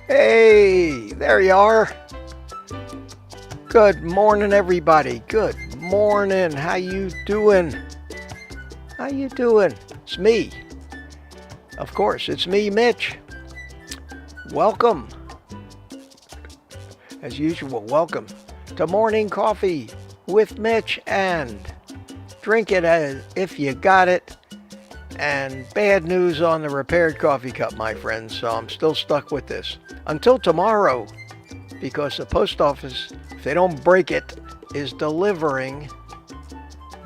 Hey, there you are. Good morning, everybody. Good morning. How you doing? How you doing? It's me. Of course, it's me, Mitch. Welcome. As usual, welcome to Morning Coffee with Mitch, and drink it as if you got it. And bad news on the repaired coffee cup, my friends, so I'm still stuck with this until tomorrow, because the post office, if they don't break it, is delivering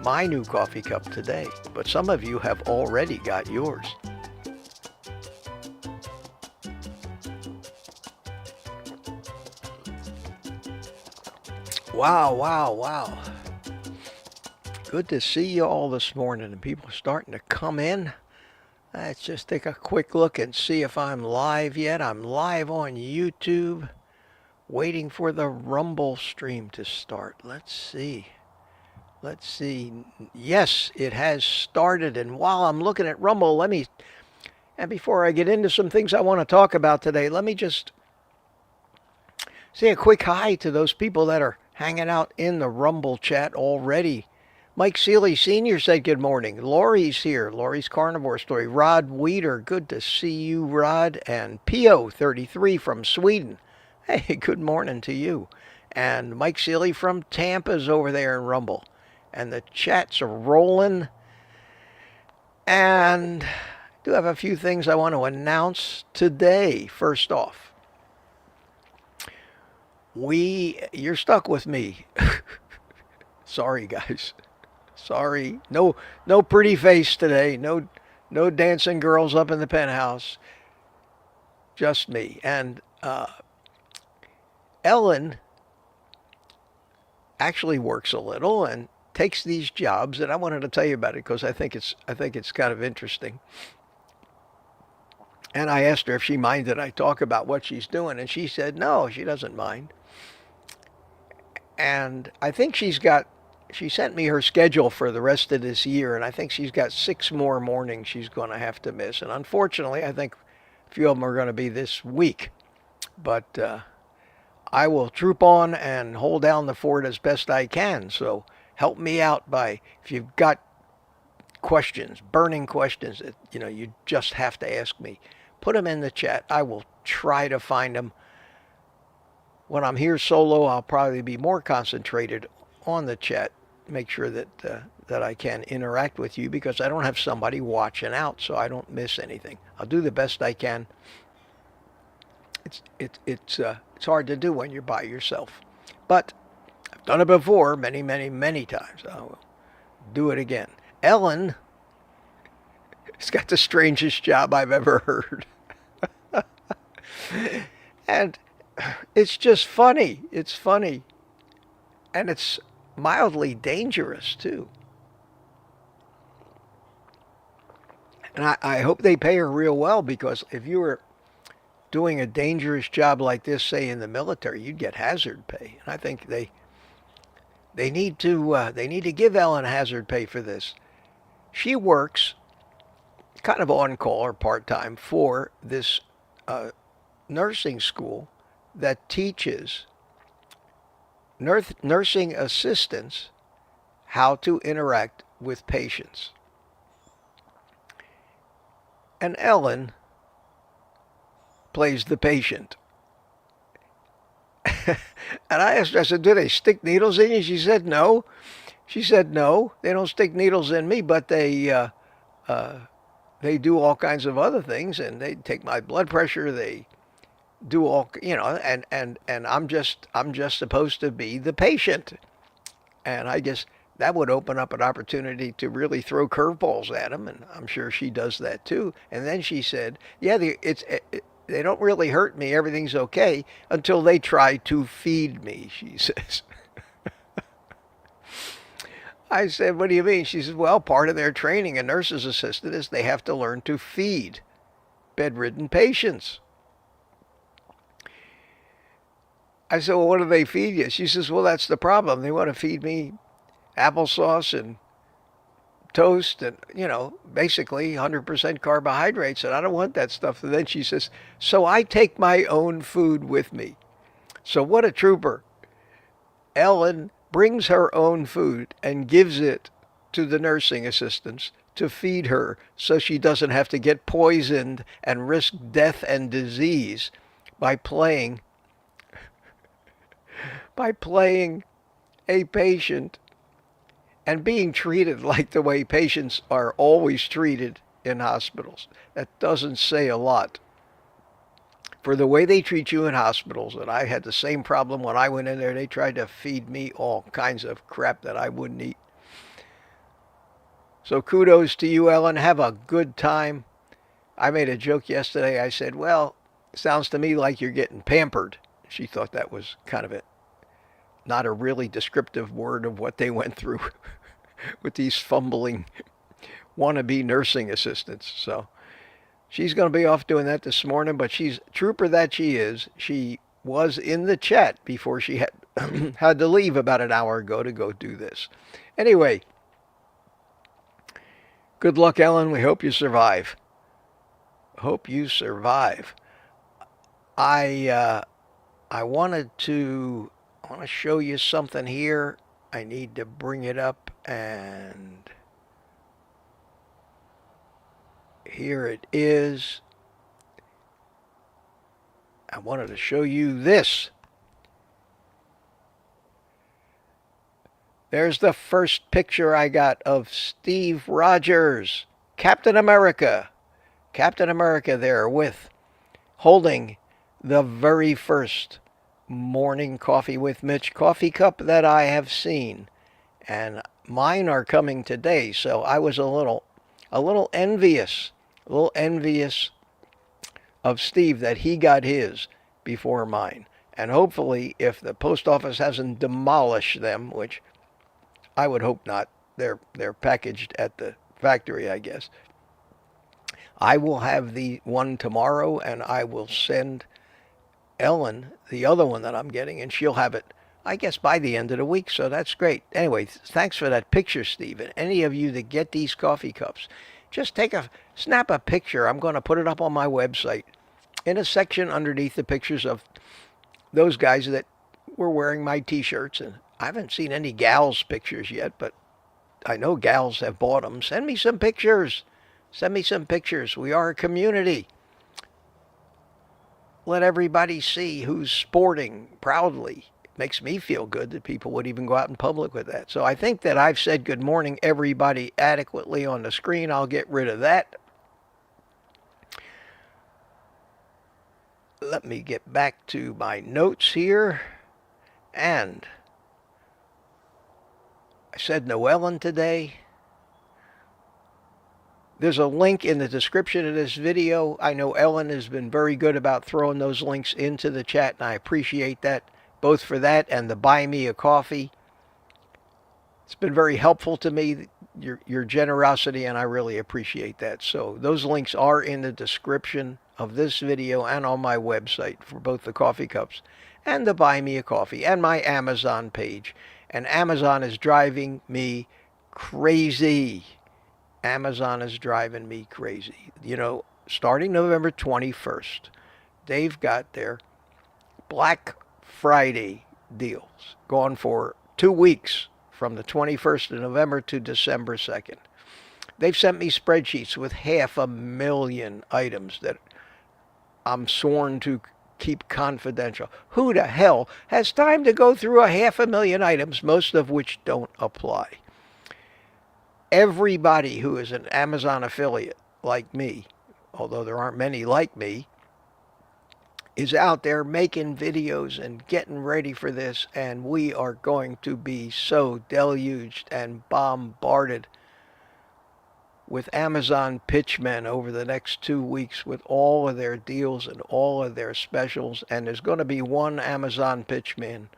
my new coffee cup today. But some of you have already got yours. Wow. Good to see you all this morning, and people are starting to come in. Let's just take a quick look and see if I'm live yet. I'm live on YouTube, waiting for the Rumble stream to start. Let's see. Yes, it has started, and while I'm looking at Rumble, and before I get into some things I want to talk about today, let me just say a quick hi to those people that are hanging out in the Rumble chat already. Mike Seeley Sr. said good morning. Lori's here. Lori's Carnivore Story. Rod Weeder. Good to see you, Rod. And Pio33 from Sweden. Hey, good morning to you. And Mike Seeley from Tampa's over there in Rumble. And the chats are rolling. And I do have a few things I want to announce today. First off, you're stuck with me. Sorry, guys. Sorry. No pretty face today. No dancing girls up in the penthouse. Just me. And Ellen actually works a little and takes these jobs, and I wanted to tell you about it because I think it's kind of interesting. And I asked her if she minded I talk about what she's doing, and she said no, she doesn't mind. And I think she sent me her schedule for the rest of this year, and I think she's got 6 more mornings she's going to have to miss. And unfortunately, I think a few of them are going to be this week. But I will troop on and hold down the fort as best I can. So help me out if you've got questions, burning questions that you just have to ask me, put them in the chat. I will try to find them. When I'm here solo, I'll probably be more concentrated on the chat. Make sure that I can interact with you because I don't have somebody watching out, so I don't miss anything. I'll do the best I can. It's hard to do when you're by yourself, but I've done it before many times. I will do it again. Ellen has got the strangest job I've ever heard, and it's just funny. It's funny, and it's mildly dangerous too. And I hope they pay her real well, because if you were doing a dangerous job like this, say in the military, you'd get hazard pay. And I think they need to give Ellen hazard pay for this. She works kind of on call or part time for this nursing school that teaches nursing assistants how to interact with patients. And Ellen plays the patient. And I asked her, I said, do they stick needles in you? She said, no. She said, no, they don't stick needles in me, but they do all kinds of other things, and they take my blood pressure. They do all, and I'm just supposed to be the patient. And I guess that would open up an opportunity to really throw curveballs at him, and I'm sure she does that too. And then she said, yeah, they don't really hurt me. Everything's okay until they try to feed me, she says. I said, what do you mean? She says, well, part of their training, a nurse's assistant, is they have to learn to feed bedridden patients. I said, well, what do they feed you? She says, well, that's the problem. They want to feed me applesauce and toast and, basically 100% carbohydrates, and I don't want that stuff. And then she says, so I take my own food with me. So what a trooper. Ellen brings her own food and gives it to the nursing assistants to feed her so she doesn't have to get poisoned and risk death and disease by playing a patient and being treated like the way patients are always treated in hospitals. That doesn't say a lot. For the way they treat you in hospitals, and I had the same problem when I went in there. They tried to feed me all kinds of crap that I wouldn't eat. So kudos to you, Ellen. Have a good time. I made a joke yesterday. I said, well, it sounds to me like you're getting pampered. She thought that was kind of not a really descriptive word of what they went through with these fumbling wannabe nursing assistants. So she's going to be off doing that this morning, but she's trooper that she is. She was in the chat before she had had to leave about an hour ago to go do this. Anyway, good luck, Ellen. We hope you survive. Hope you survive. I want to show you something here. I need to bring it up, and here it is. I wanted to show you this. There's the first picture I got of Steve Rogers, Captain America. Captain America there holding the very first morning coffee with Mitch coffee cup that I have seen. And mine are coming today, so I was a little envious of Steve that he got his before mine. And hopefully, if the post office hasn't demolished them, which I would hope not, they're packaged at the factory, I guess. I will have the one tomorrow, and I will send Ellen the other one that I'm getting, and she'll have it, I guess, by the end of the week. So that's great. Anyway, thanks for that picture, Steve. And any of you that get these coffee cups, just snap a picture. I'm going to put it up on my website in a section underneath the pictures of those guys that were wearing my t-shirts. And I haven't seen any gals' pictures yet, but I know gals have bought them. Send me some pictures. Send me some pictures. We are a community. Let everybody see who's sporting proudly. It makes me feel good that people would even go out in public with that. So I think that I've said good morning, everybody, adequately on the screen. I'll get rid of that. Let me get back to my notes here. And I said no Ellen today. There's a link in the description of this video. I know Ellen has been very good about throwing those links into the chat, and I appreciate that, both for that and the buy me a coffee. It's been very helpful to me, your generosity, and I really appreciate that. So those links are in the description of this video and on my website for both the coffee cups and the buy me a coffee and my Amazon page. And Amazon is driving me crazy. Amazon is driving me crazy. Starting November 21st, they've got their Black Friday deals going for 2 weeks from the 21st of November to December 2nd. They've sent me spreadsheets with 500,000 items that I'm sworn to keep confidential. Who the hell has time to go through 500,000 items, most of which don't apply? Everybody who is an Amazon affiliate like me, although there aren't many like me, is out there making videos and getting ready for this, and we are going to be so deluged and bombarded with Amazon pitchmen over the next 2 weeks with all of their deals and all of their specials. And there's going to be one Amazon pitchman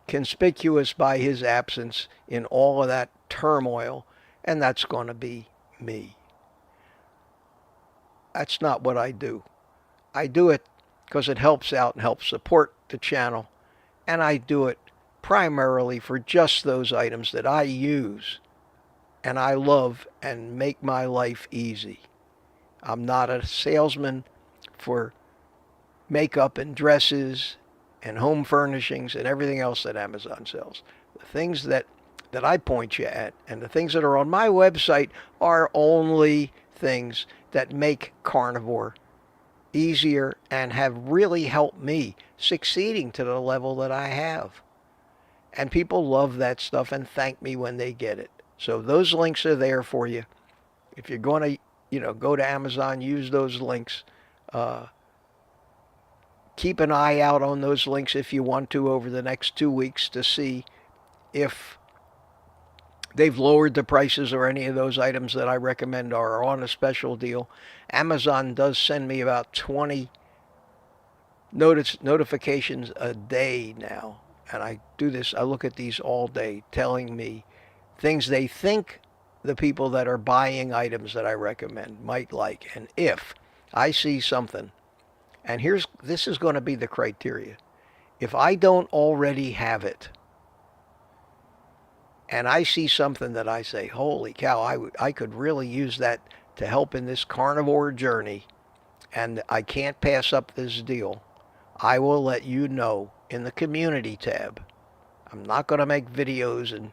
conspicuous by his absence in all of that turmoil, and that's going to be me. That's not what I do. I do it because it helps out and helps support the channel, and I do it primarily for just those items that I use and I love and make my life easy. I'm not a salesman for makeup and dresses and home furnishings and everything else that Amazon sells. The things that I point you at and the things that are on my website are only things that make carnivore easier and have really helped me succeeding to the level that I have. And people love that stuff and thank me when they get it. So those links are there for you. If you're going to, go to Amazon, use those links. Keep an eye out on those links if you want to over the next 2 weeks to see if they've lowered the prices or any of those items that I recommend are on a special deal. Amazon does send me about 20 notifications a day now. And I look at these all day, telling me things they think the people that are buying items that I recommend might like. And if I see something, and this is going to be the criteria. If I don't already have it, and I see something that I say, holy cow, I could really use that to help in this carnivore journey, and I can't pass up this deal, I will let you know in the community tab. I'm not going to make videos and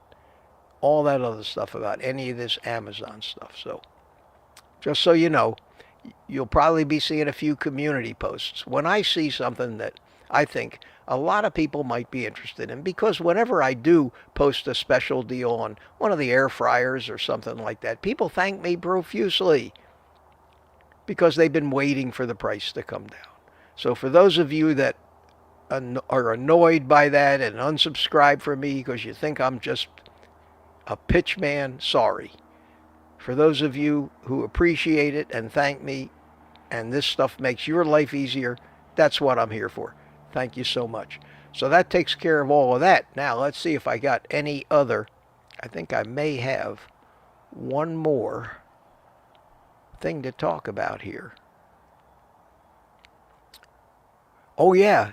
all that other stuff about any of this Amazon stuff. So just so you know, you'll probably be seeing a few community posts when I see something that I think a lot of people might be interested in, because whenever I do post a special deal on one of the air fryers or something like that, people thank me profusely because they've been waiting for the price to come down. So for those of you that are annoyed by that and unsubscribe from me because you think I'm just a pitch man, sorry. For those of you who appreciate it and thank me, and this stuff makes your life easier, that's what I'm here for. Thank you so much. So that takes care of all of that. Now let's see if I got any other. I think I may have one more thing to talk about here. Oh, yeah.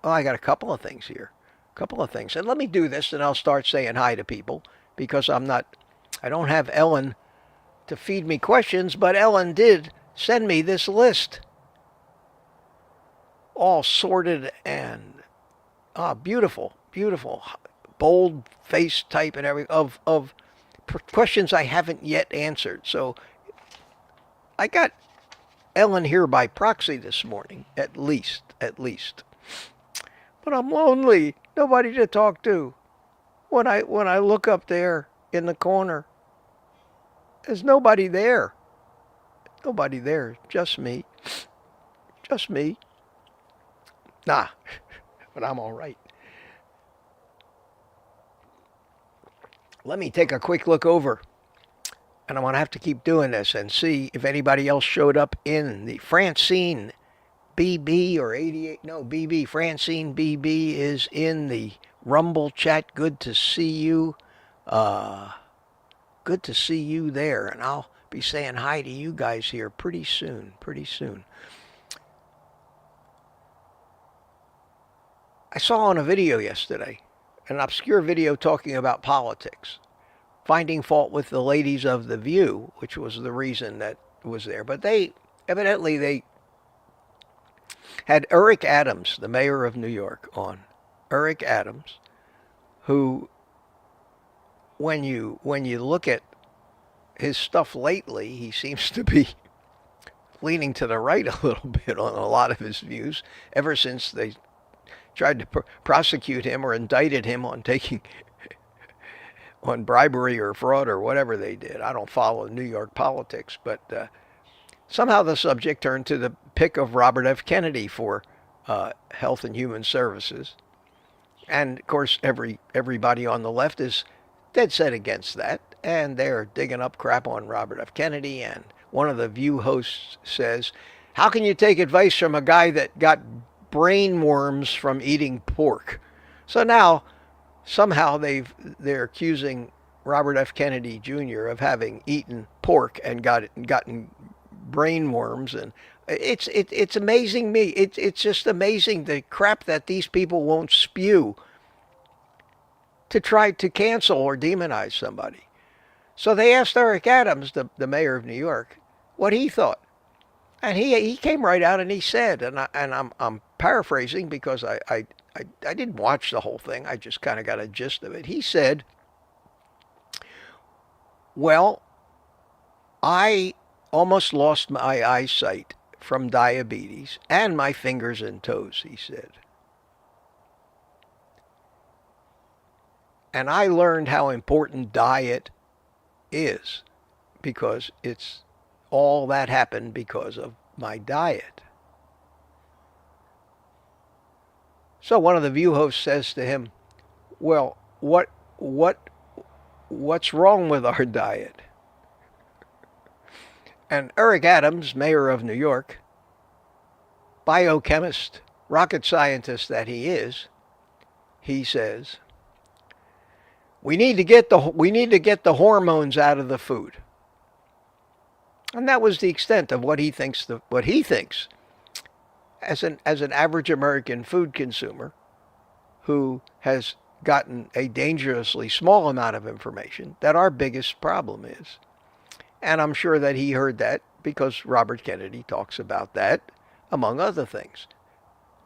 Oh, I got a couple of things here. And let me do this, and I'll start saying hi to people, because I don't have Ellen to feed me questions, but Ellen did send me this list. All sorted and beautiful, bold face type and everything of questions I haven't yet answered. So I got Ellen here by proxy this morning, at least. But I'm lonely. Nobody to talk to. When I look up there in the corner, there's nobody there. Just me. Nah, but I'm all right. Let me take a quick look over. And I'm going to have to keep doing this and see if anybody else showed up in the Francine BB or 88. No, BB. Francine BB is in the Rumble chat. Good to see you. Good to see you there. And I'll be saying hi to you guys here pretty soon. I saw on a video yesterday, an obscure video talking about politics, finding fault with the ladies of The View, which was the reason that was there. But they had Eric Adams, the mayor of New York, on. Eric Adams, who, when you look at his stuff lately, he seems to be leaning to the right a little bit on a lot of his views, ever since they tried to prosecute him or indicted him on on bribery or fraud or whatever they did. I don't follow New York politics, but somehow the subject turned to the pick of Robert F. Kennedy for Health and Human Services. And, of course, everybody on the left is dead set against that, and they're digging up crap on Robert F. Kennedy. And one of the View hosts says, how can you take advice from a guy that got brain worms from eating pork? So now, somehow they're accusing Robert F. Kennedy Jr. of having eaten pork and gotten brain worms, and it's amazing me. It's just amazing the crap that these people won't spew to try to cancel or demonize somebody. So they asked Eric Adams, the mayor of New York, what he thought. And he came right out and he said, I'm paraphrasing because I didn't watch the whole thing. I just kind of got a gist of it. He said, well, I almost lost my eyesight from diabetes and my fingers and toes, he said. And I learned how important diet is because it's all that happened because of my diet. So one of the View hosts says to him, well, what's wrong with our diet? And Eric Adams, mayor of New York, biochemist, rocket scientist that he is, he says, we need to get the hormones out of the food. And that was the extent of what he thinks as an average American food consumer who has gotten a dangerously small amount of information that our biggest problem is. And I'm sure that he heard that because Robert Kennedy talks about that, among other things.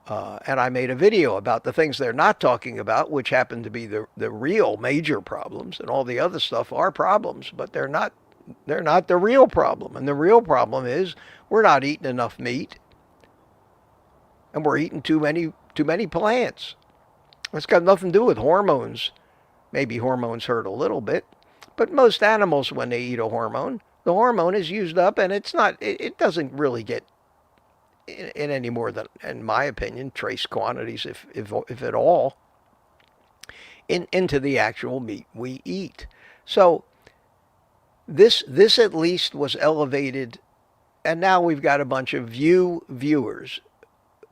And I made a video about the things they're not talking about, which happen to be the real major problems, and all the other stuff are problems, but they're not the real problem. And the real problem is we're not eating enough meat, and we're eating too many plants. It's got nothing to do with hormones. Maybe hormones hurt a little bit, but most animals, when they eat a hormone, the hormone is used up, and it doesn't really get in any more than, in my opinion, trace quantities, if at all, into the actual meat we eat. So this at least was elevated, and now we've got a bunch of viewers.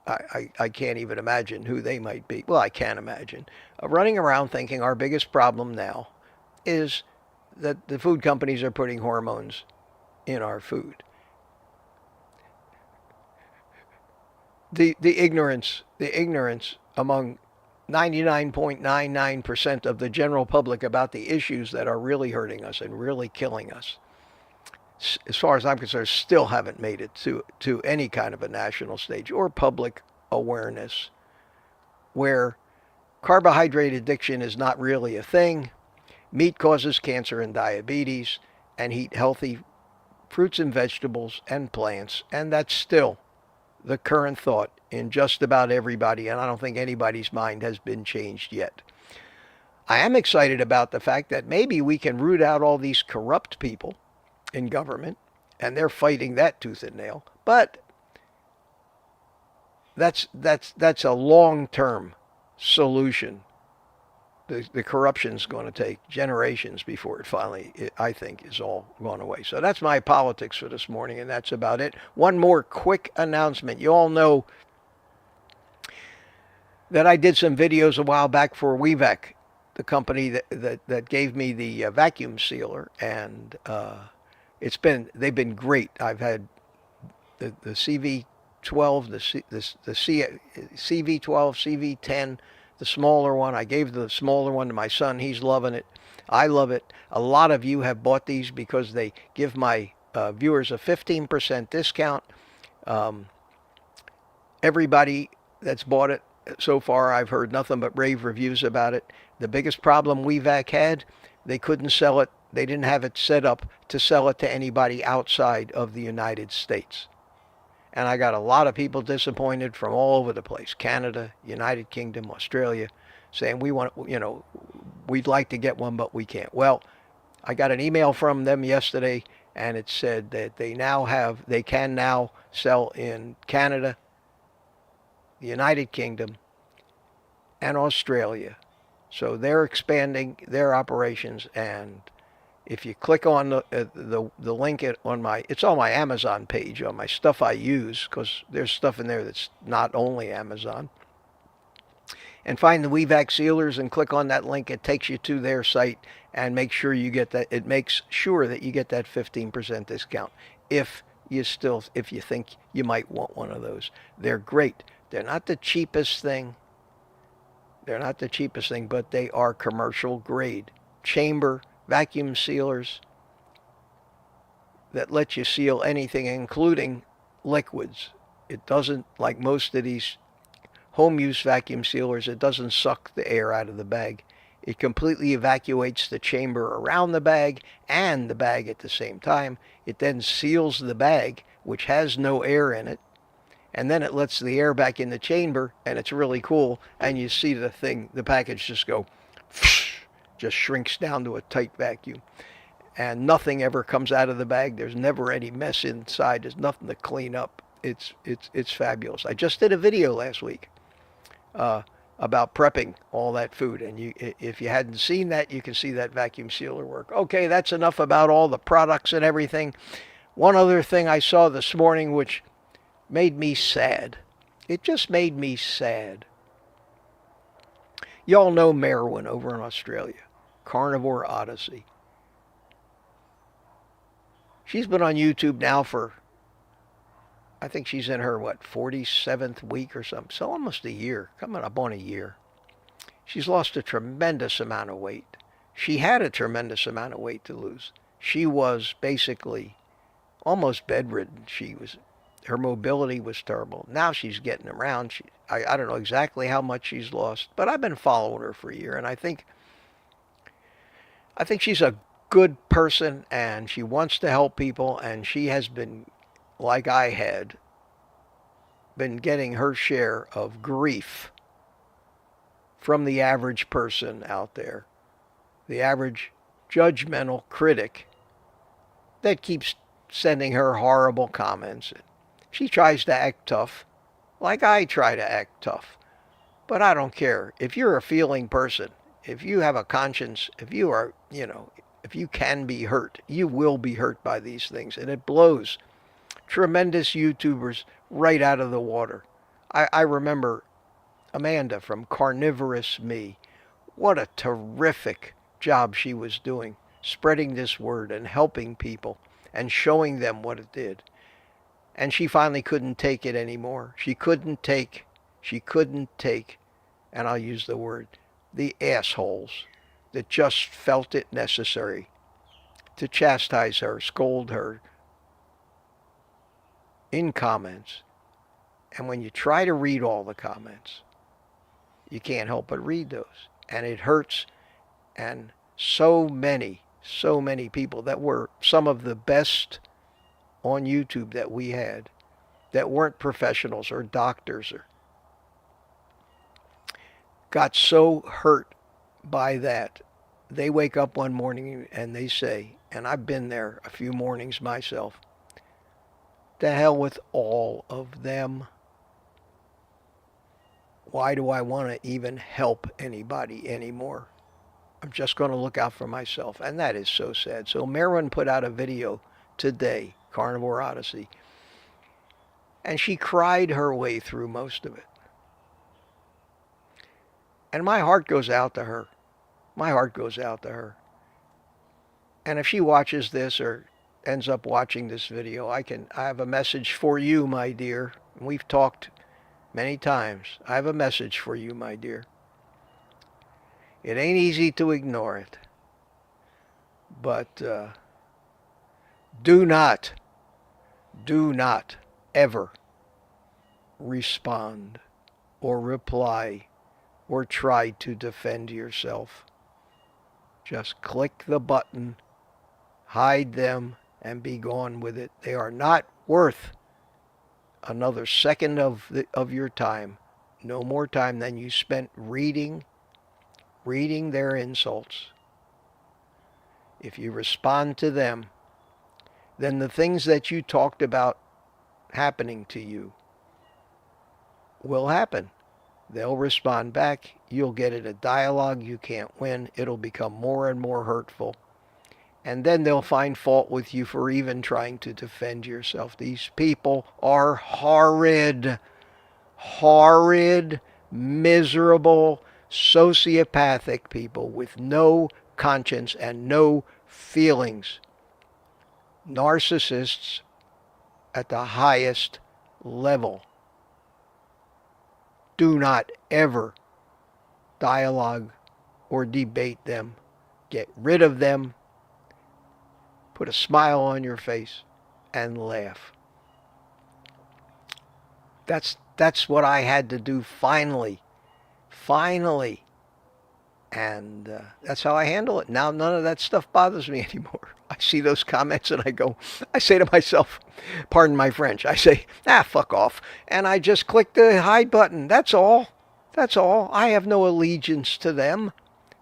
I can't even imagine who they might be. Well, I can imagine. Running around thinking our biggest problem now is that the food companies are putting hormones in our food. The ignorance among 99.99% of the general public about the issues that are really hurting us and really killing us, as far as I'm concerned, still haven't made it to any kind of a national stage or public awareness where carbohydrate addiction is not really a thing, meat causes cancer and diabetes, and eat healthy fruits and vegetables and plants, and that's still the current thought in just about everybody, and I don't think anybody's mind has been changed yet. I am excited about the fact that maybe we can root out all these corrupt people in government, and they're fighting that tooth and nail. But that's a long-term solution. The corruption's going to take generations before it finally, I think, is all gone away. So that's my politics for this morning, and that's about it. One more quick announcement. You all know that I did some videos a while back for WeVac, the company that gave me the vacuum sealer, and they've been great. I've had the CV12, the CV12, CV10, the smaller one. I gave the smaller one to my son. He's loving it. I love it. A lot of you have bought these because they give my viewers a 15% discount. Everybody that's bought it so far, I've heard nothing but rave reviews about it. The biggest problem WeVac had, they couldn't sell it. They didn't have it set up to sell it to anybody outside of the United States. And I got a lot of people disappointed from all over the place. Canada, United Kingdom, Australia, saying we'd like to get one, but we can't. Well, I got an email from them yesterday, and it said that they can now sell in Canada, the United Kingdom, and Australia. So they're expanding their operations, and if you click on the link it's on my Amazon page, on my stuff I use, because there's stuff in there that's not only Amazon, and find the WeVac sealers and click on that link. It takes you to their site, and make sure you get that. It makes sure that you get that 15% discount if you think you might want one of those. They're great. They're not the cheapest thing. But they are commercial grade chamber vacuum sealers that let you seal anything, including liquids. It doesn't, like most of these home use vacuum sealers, it doesn't suck the air out of the bag. It completely evacuates the chamber around the bag and the bag at the same time. It then seals the bag, which has no air in it, and then it lets the air back in the chamber, and it's really cool. And you see the package just go, just shrinks down to a tight vacuum. And nothing ever comes out of the bag. There's never any mess inside. There's nothing to clean up. It's fabulous. I just did a video last week about prepping all that food, and if you hadn't seen that, you can see that vacuum sealer work. Okay, that's enough about all the products and everything. One other thing I saw this morning which made me sad. It just made me sad. Y'all know Merwin over in Australia, Carnivore Odyssey. She's been on YouTube now for, I think she's in her, 47th week or something. So almost a year, coming up on a year. She's lost a tremendous amount of weight. She had a tremendous amount of weight to lose. She was basically almost bedridden. Her mobility was terrible. Now she's getting around. I don't know exactly how much she's lost, but I've been following her for a year, and I think she's a good person, and she wants to help people, and she has been, like I had, been getting her share of grief from the average person out there, the average judgmental critic that keeps sending her horrible comments. She tries to act tough, like I try to act tough. But I don't care. If you're a feeling person, if you have a conscience, if you are, if you can be hurt, you will be hurt by these things. And it blows tremendous YouTubers right out of the water. I remember Amanda from Carnivorous Me. What a terrific job she was doing, spreading this word and helping people and showing them what it did. And she finally couldn't take it anymore. She couldn't take, and I'll use the word, the assholes that just felt it necessary to chastise her, scold her in comments. And when you try to read all the comments, you can't help but read those. And it hurts. And so many people that were some of the best on YouTube that we had, that weren't professionals or doctors, or got so hurt by that, they wake up one morning and they say, and I've been there a few mornings myself, to hell with all of them. Why do I want to even help anybody anymore? I'm just going to look out for myself. And that is so sad. So Merwin put out a video today, Carnivore Odyssey, and she cried her way through most of it. And my heart goes out to her. My heart goes out to her. And if she watches this or ends up watching this video, I have a message for you, my dear. We've talked many times. I have a message for you, my dear. It ain't easy to ignore it. But do not ever respond or reply or try to defend yourself. Just click the button, hide them, and be gone with it. They are not worth another second of your time. No more time than you spent reading their insults. If you respond to them, then the things that you talked about happening to you will happen. They'll respond back. You'll get in a dialogue you can't win. It'll become more and more hurtful. And then they'll find fault with you for even trying to defend yourself. These people are horrid, miserable, sociopathic people with no conscience and no feelings. Narcissists at the highest level. Do not ever dialogue or debate them. Get rid of them. Put a smile on your face and laugh. That's what I had to do finally. Finally. And that's how I handle it. Now none of that stuff bothers me anymore. I see those comments and I say to myself, pardon my French, I say, fuck off. And I just click the hide button. That's all. That's all. I have no allegiance to them.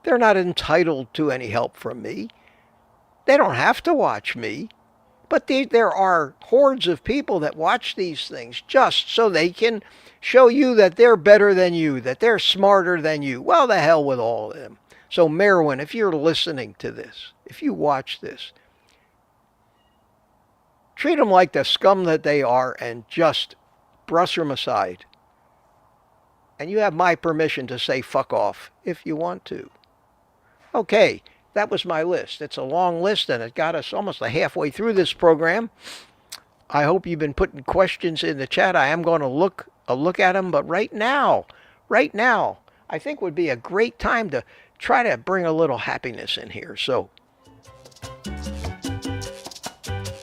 They're not entitled to any help from me. They don't have to watch me. But there are hordes of people that watch these things just so they can show you that they're better than you, that they're smarter than you. Well, the hell with all of them. So, Merwin, if you're listening to this, if you watch this, treat them like the scum that they are and just brush them aside. And you have my permission to say fuck off if you want to. Okay. That was my list. It's a long list, and it got us almost halfway through this program. I hope you've been putting questions in the chat. I am going to look at them, but right now, I think would be a great time to try to bring a little happiness in here. So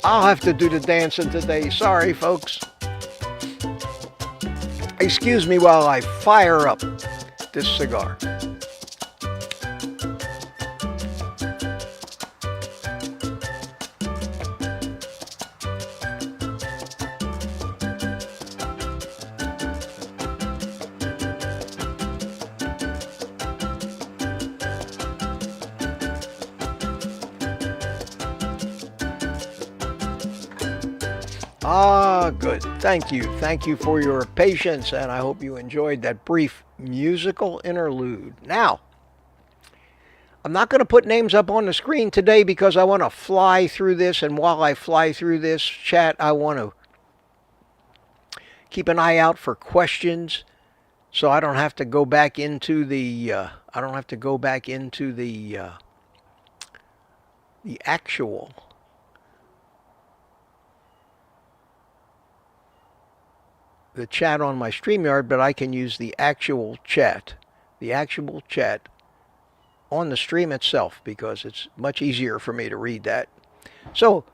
I'll have to do the dancing today. Sorry, folks. Excuse me while I fire up this cigar. Good. Thank you. Thank you for your patience, and I hope you enjoyed that brief musical interlude. Now, I'm not going to put names up on the screen today because I want to fly through this, and while I fly through this chat, I want to keep an eye out for questions so I don't have to go back into the actual the chat on my StreamYard, but I can use the actual chat on the stream itself because it's much easier for me to read that. So,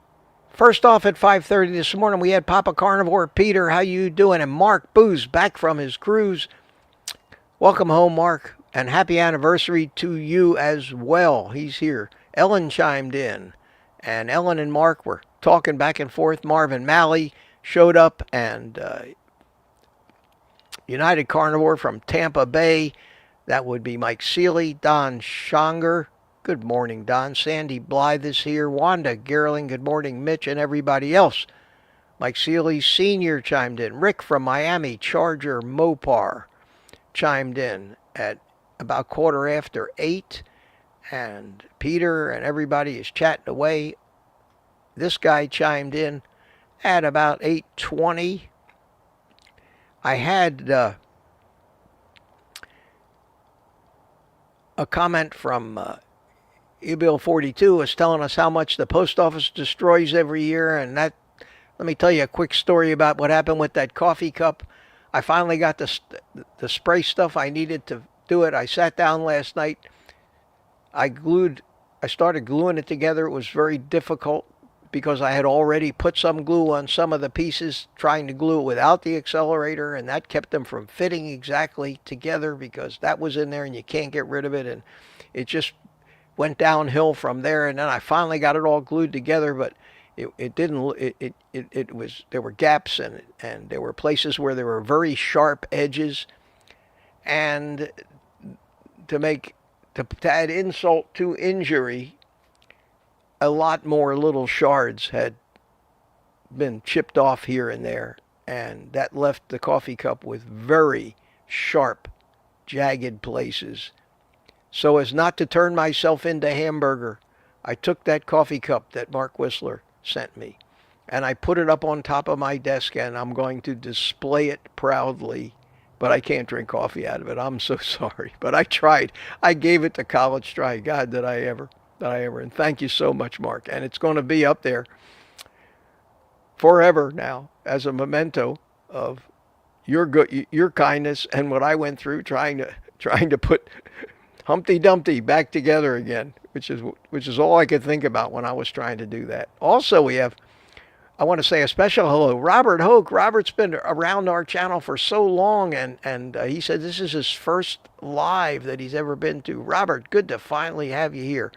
first off at 5:30 this morning, we had Papa Carnivore, Peter, how you doing? And Mark Booz back from his cruise. Welcome home, Mark, and happy anniversary to you as well. He's here. Ellen chimed in, and Ellen and Mark were talking back and forth. Marvin Malley showed up, and United Carnivore from Tampa Bay. That would be Mike Seeley, Don Schonger. Good morning, Don. Sandy Blythe is here. Wanda Gerling, good morning, Mitch, and everybody else. Mike Seeley Sr. chimed in. Rick from Miami, Charger Mopar, chimed in at about 8:15. And Peter and everybody is chatting away. This guy chimed in at about 8:20. I had a comment from eBill 42 was telling us how much the post office destroys every year, and that, let me tell you a quick story about what happened with that coffee cup. I finally got the spray stuff I needed to do it. I sat down last night. I started gluing it together. It was very difficult because I had already put some glue on some of the pieces, trying to glue it without the accelerator, and that kept them from fitting exactly together because that was in there and you can't get rid of it, and it just went downhill from there. And then I finally got it all glued together, but there were gaps in it, and there were places where there were very sharp edges, and to add insult to injury, a lot more little shards had been chipped off here and there, and that left the coffee cup with very sharp, jagged places. So as not to turn myself into hamburger, I took that coffee cup that Mark Whistler sent me, and I put it up on top of my desk, and I'm going to display it proudly. But I can't drink coffee out of it. I'm so sorry. But I tried. I gave it the college try. God, did I ever. And thank you so much, Mark. And it's going to be up there forever now as a memento of your kindness and what I went through trying to put Humpty Dumpty back together again. which is all I could think about when I was trying to do that. Also, I want to say a special hello, Robert Hoke. Robert's been around our channel for so long, and he said this is his first live that he's ever been to. Robert, good to finally have you here.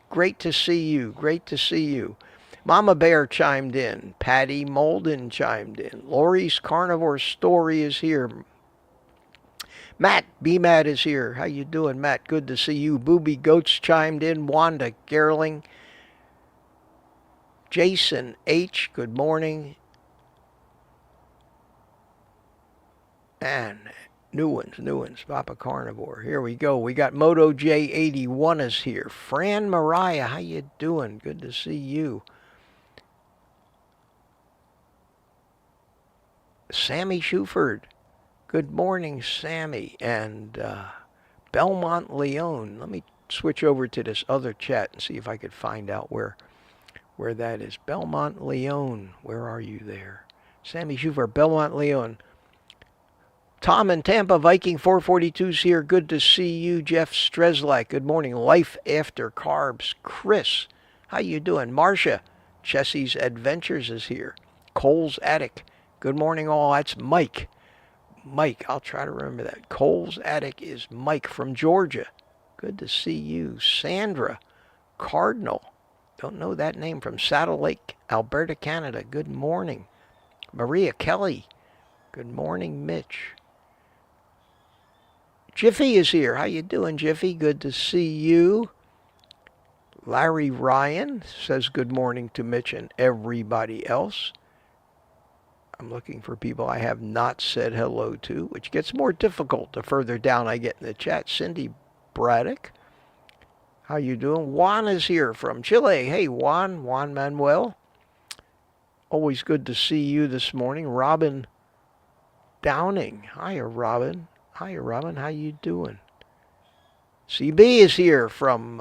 Great to see you. Great to see you. Mama Bear chimed in. Patty Molden chimed in. Lori's Carnivore Story is here. Matt B-Matt is here. How you doing, Matt? Good to see you. Booby Goats chimed in. Wanda Gerling. Jason H., good morning. And new ones, Papa Carnivore. Here we go. We got Moto J81 is here. Fran Mariah, how you doing? Good to see you. Sammy Shuford, good morning, Sammy. And Belmont Leone. Let me switch over to this other chat and see if I could find out where that is. Belmont Leone, where are you there? Sammy Shuford, Belmont Leone. Tom in Tampa, Viking 442's here. Good to see you. Jeff Streslak, good morning. Life After Carbs. Chris, how you doing? Marcia, Chessie's Adventures is here. Cole's Attic, good morning all. That's Mike. Mike, I'll try to remember that. Cole's Attic is Mike from Georgia. Good to see you. Sandra Cardinal, don't know that name, from Saddle Lake, Alberta, Canada. Good morning. Maria Kelly, good morning, Mitch. Jiffy is here. How you doing, Jiffy? Good to see you. Larry Ryan says good morning to Mitch and everybody else. I'm looking for people I have not said hello to, which gets more difficult the further down I get in the chat. Cindy Braddock, how you doing? Juan is here from Chile. Hey, Juan Manuel. Always good to see you this morning. Robin Downing. Hiya, Robin. How you doing? CB is here from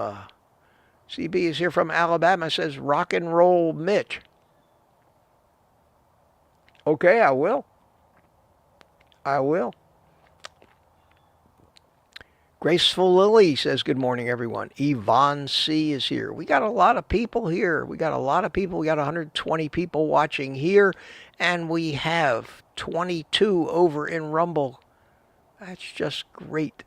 Alabama. Says rock and roll Mitch. Okay, I will. Graceful Lily says good morning, everyone. Yvonne C is here. We got a lot of people here. We got 120 people watching here, and we have 22 over in Rumble. That's just great.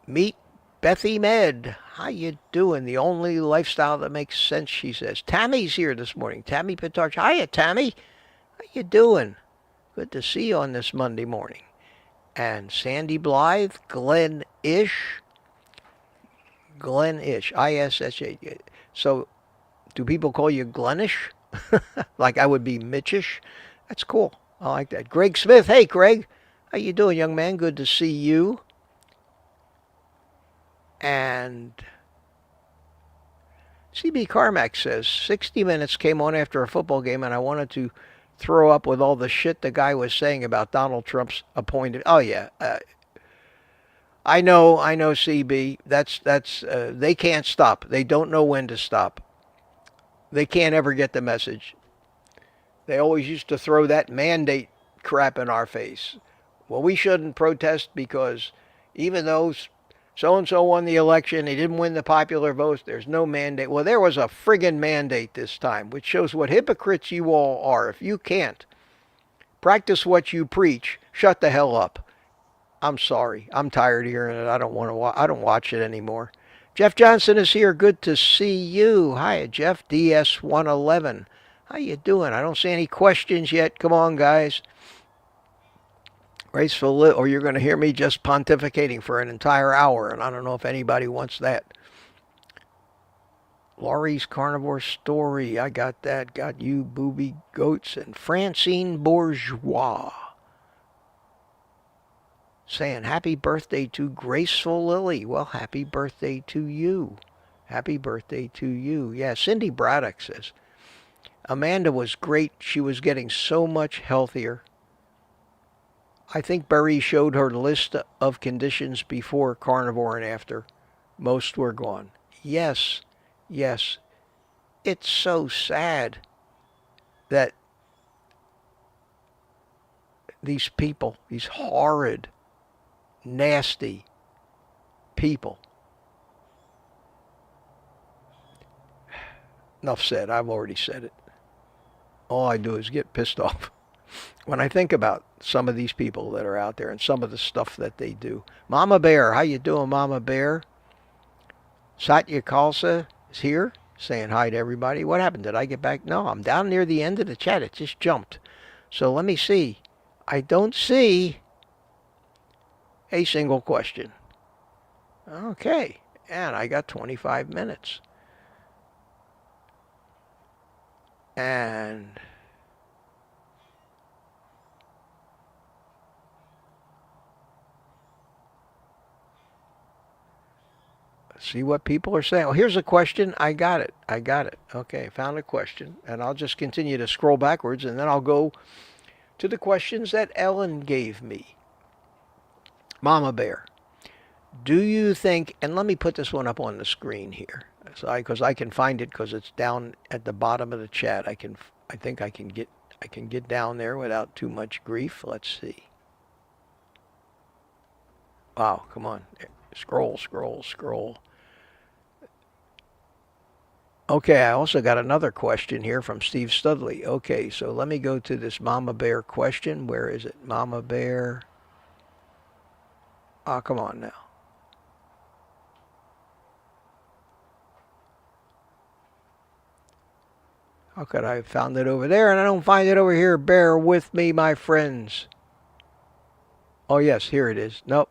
Meet Bethy Med. How you doing? The only lifestyle that makes sense, she says. Tammy's here this morning. Tammy Pitarch. Hiya, Tammy. How you doing? Good to see you on this Monday morning. And Sandy Blythe, Glenn Ish, ISSH. So, do people call you Glenish? Like I would be Mitchish? That's cool. I like that. Greg Smith. Hey, Greg. How you doing, young man? Good to see you. And CB Carmack says, 60 Minutes came on after a football game, and I wanted to throw up with all the shit the guy was saying about Donald Trump's appointed. Oh, yeah. I know, CB. That's they can't stop. They don't know when to stop. They can't ever get the message. They always used to throw that mandate crap in our face. Well, we shouldn't protest because even though so-and-so won the election, he didn't win the popular vote, there's no mandate. Well, there was a friggin' mandate this time, which shows what hypocrites you all are. If you can't practice what you preach, shut the hell up. I'm sorry. I'm tired of hearing it. I don't watch it anymore. Jeff Johnson is here. Good to see you. Hi, Jeff. DS111. How you doing? I don't see any questions yet. Come on, guys. Graceful, or you're going to hear me just pontificating for an entire hour, and I don't know if anybody wants that. Laurie's Carnivore Story. I got that. Got you, Booby Goats. And Francine Bourgeois saying happy birthday to Graceful Lily. Well, happy birthday to you. Happy birthday to you. Yeah, Cindy Braddock says, Amanda was great. She was getting so much healthier. I think Barry showed her list of conditions before carnivore and after. Most were gone. Yes. It's so sad that these people, these horrid, nasty, people. Enough said. I've already said it. All I do is get pissed off when I think about some of these people that are out there and some of the stuff that they do. Mama Bear, how you doing, Mama Bear? Satya Khalsa is here saying hi to everybody. What happened? Did I get back? No, I'm down near the end of the chat. It just jumped. So let me see. I don't see a single question. Okay, and I got 25 minutes. And see what people are saying. Oh, here's a question. I got it. Okay, found a question. And I'll just continue to scroll backwards, and then I'll go to the questions that Ellen gave me. Mama Bear, do you think, and let me put this one up on the screen here, because I can find it because it's down at the bottom of the chat. I think I can get down there without too much grief. Let's see. Wow, come on. Scroll. Okay, I also got another question here from Steve Studley. Okay, so let me go to this Mama Bear question. Where is it? Mama Bear. Oh, come on now. How could I have found it over there and I don't find it over here? Bear with me, my friends. Oh, yes, here it is. Nope.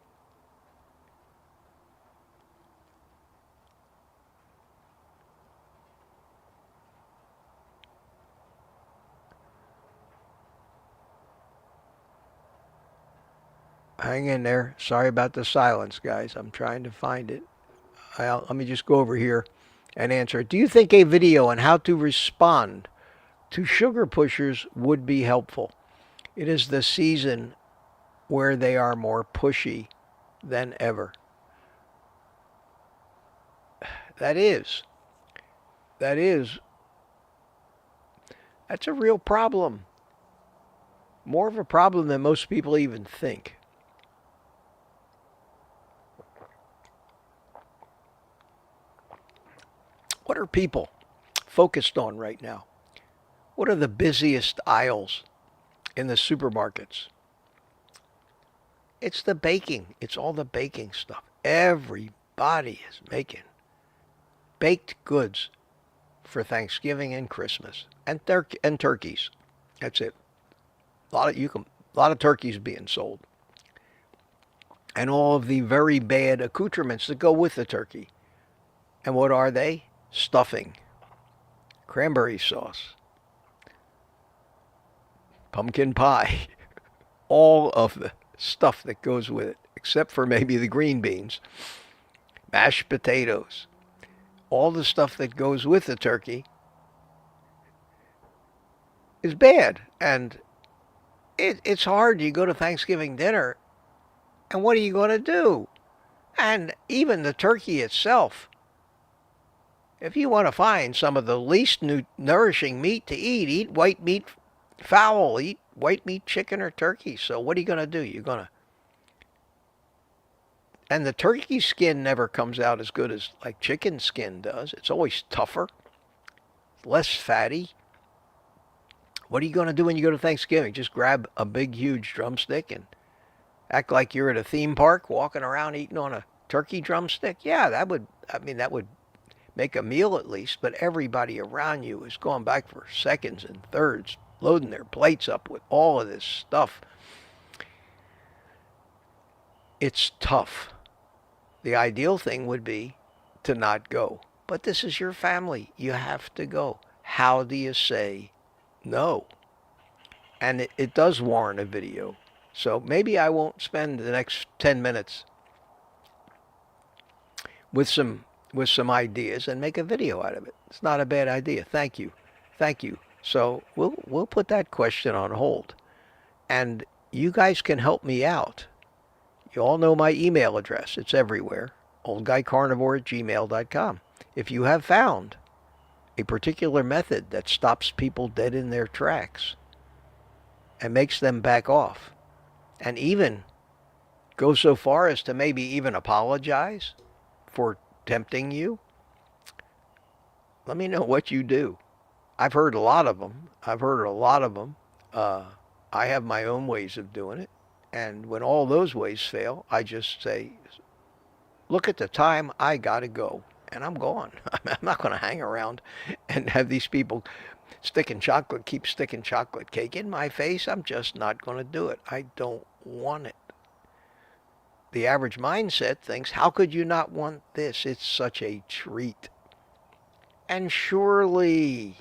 Hang in there. Sorry about the silence, guys. I'm trying to find it. Let me just go over here and answer it. Do you think a video on how to respond to sugar pushers would be helpful? It is the season where they are more pushy than ever. That's a real problem. More of a problem than most people even think. What are people focused on right now? What are the busiest aisles in the supermarkets? It's the baking. It's all the baking stuff. Everybody is making baked goods for Thanksgiving and Christmas and turkeys. That's it. A lot of turkeys being sold. And all of the very bad accoutrements that go with the turkey. And what are they? Stuffing, cranberry sauce, pumpkin pie, all of the stuff that goes with it, except for maybe the green beans, mashed potatoes, all the stuff that goes with the turkey is bad. And it's hard. You go to Thanksgiving dinner, and what are you going to do? And even the turkey itself, if you want to find some of the least nourishing meat to eat white meat fowl, eat white meat chicken or turkey. So what are you going to do? And the turkey skin never comes out as good as like chicken skin does. It's always tougher, less fatty. What are you going to do when you go to Thanksgiving? Just grab a big, huge drumstick and act like you're at a theme park walking around eating on a turkey drumstick? Yeah, that would make a meal at least, but everybody around you is going back for seconds and thirds, loading their plates up with all of this stuff. It's tough. The ideal thing would be to not go. But this is your family. You have to go. How do you say no? And it does warrant a video. So maybe I won't spend the next 10 minutes with some ideas and make a video out of it. It's not a bad idea. Thank you. So we'll put that question on hold. And you guys can help me out. You all know my email address. It's everywhere. oldguycarnivore@gmail.com. If you have found a particular method that stops people dead in their tracks and makes them back off, and even go so far as to maybe even apologize for tempting you, let me know what you do. I've heard a lot of them. Uh, I have my own ways of doing it. And when all those ways fail, I just say, look at the time, I got to go. And I'm gone. I'm not going to hang around and have these people keep sticking chocolate cake in my face. I'm just not going to do it. I don't want it. The average mindset thinks, how could you not want this? It's such a treat. And surely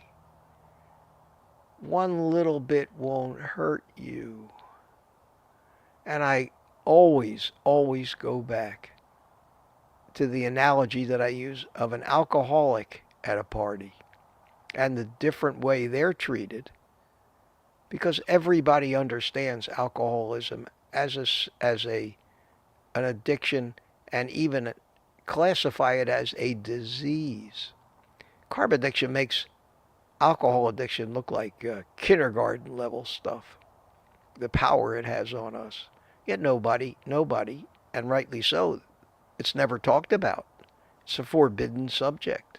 one little bit won't hurt you. And I always go back to the analogy that I use of an alcoholic at a party and the different way they're treated, because everybody understands alcoholism as an addiction and even classify it as a disease. Carb addiction makes alcohol addiction look like kindergarten level stuff, the power it has on us. Yet nobody, and rightly so, it's never talked about. It's a forbidden subject.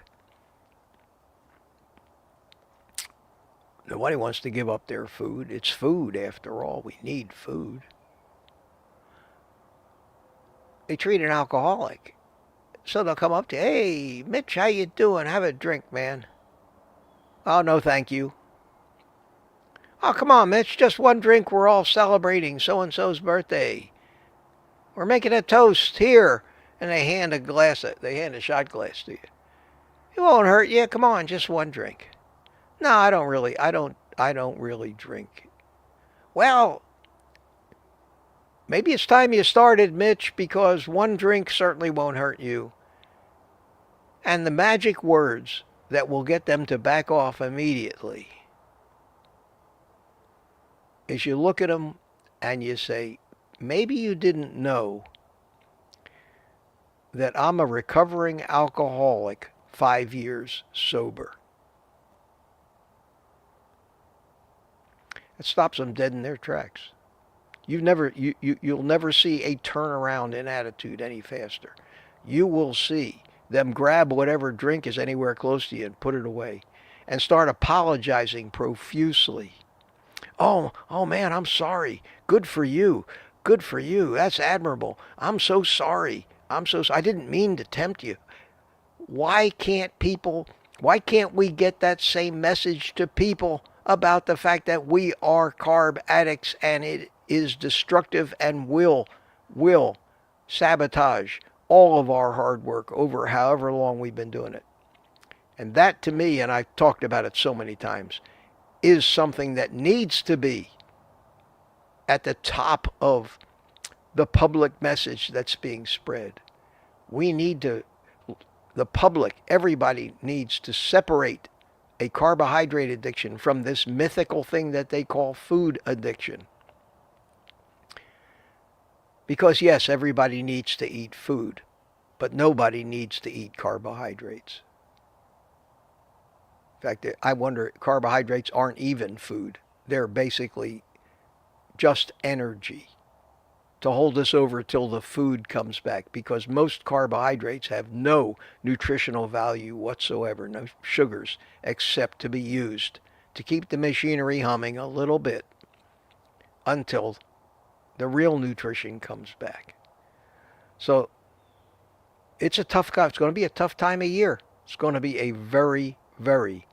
Nobody wants to give up their food. It's food, after all. We need food. They treat an alcoholic. So they'll come up to you, hey, Mitch, how you doing? Have a drink, man. Oh, no, thank you. Oh, come on, Mitch, just one drink. We're all celebrating so-and-so's birthday. We're making a toast here. And they hand a shot glass to you. It won't hurt you. Come on, just one drink. No, I don't really drink. Well, maybe it's time you started, Mitch, because one drink certainly won't hurt you. And the magic words that will get them to back off immediately is you look at them and you say, maybe you didn't know that I'm a recovering alcoholic 5 years sober. It stops them dead in their tracks. You'll never see a turnaround in attitude any faster. You will see them grab whatever drink is anywhere close to you and put it away and start apologizing profusely. Oh man, I'm sorry. Good for you. Good for you. That's admirable. I'm so sorry. I didn't mean to tempt you. Why can't we get that same message to people about the fact that we are carb addicts and it is destructive and will sabotage all of our hard work over however long we've been doing it? And that, to me, and I've talked about it so many times, is something that needs to be at the top of the public message that's being spread. The public, everybody needs to separate a carbohydrate addiction from this mythical thing that they call food addiction. Because yes, everybody needs to eat food, but nobody needs to eat carbohydrates. In fact, I wonder, carbohydrates aren't even food. They're basically just energy to hold us over till the food comes back, because most carbohydrates have no nutritional value whatsoever, no sugars, except to be used to keep the machinery humming a little bit until the real nutrition comes back. So it's going to be a tough time of year. It's going to be a very, very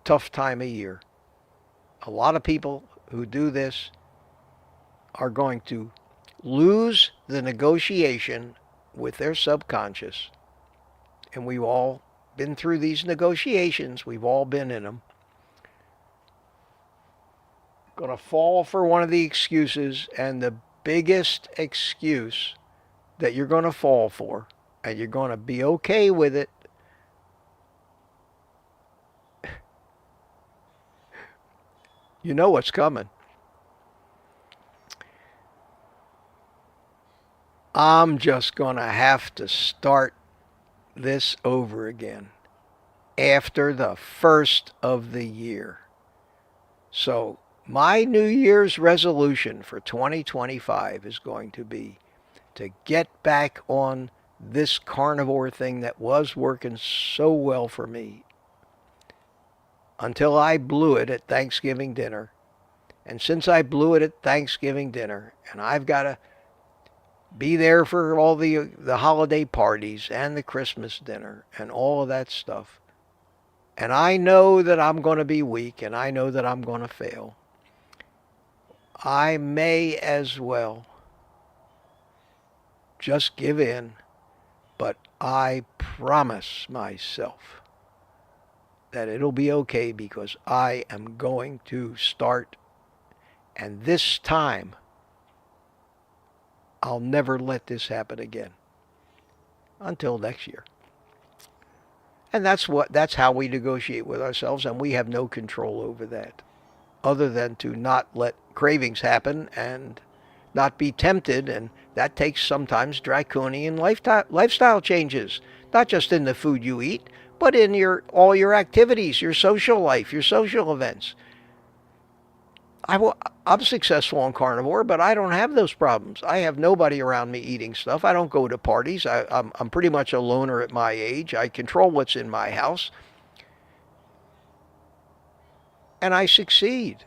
tough time of year. A lot of people who do this are going to lose the negotiation with their subconscious. And we've all been through these negotiations. We've all been in them. Going to fall for one of the excuses, and the biggest excuse that you're going to fall for, and you're going to be okay with it, you know what's coming. I'm just going to have to start this over again after the first of the year. So my New Year's resolution for 2025 is going to be to get back on this carnivore thing that was working so well for me until I blew it at Thanksgiving dinner. And since I blew it at Thanksgiving dinner, and I've got to be there for all the holiday parties and the Christmas dinner and all of that stuff, and I know that I'm going to be weak and I know that I'm going to fail, I may as well just give in. But I promise myself that it'll be okay because I am going to start. And this time, I'll never let this happen again until next year. And that's how we negotiate with ourselves, and we have no control over that other than to not let cravings happen and not be tempted, and that takes sometimes draconian lifestyle changes, not just in the food you eat, but in all your activities, your social life, your social events. I'm successful on carnivore, but I don't have those problems. I have nobody around me eating stuff. I don't go to parties. I'm pretty much a loner at my age. I control what's in my house, and I succeed.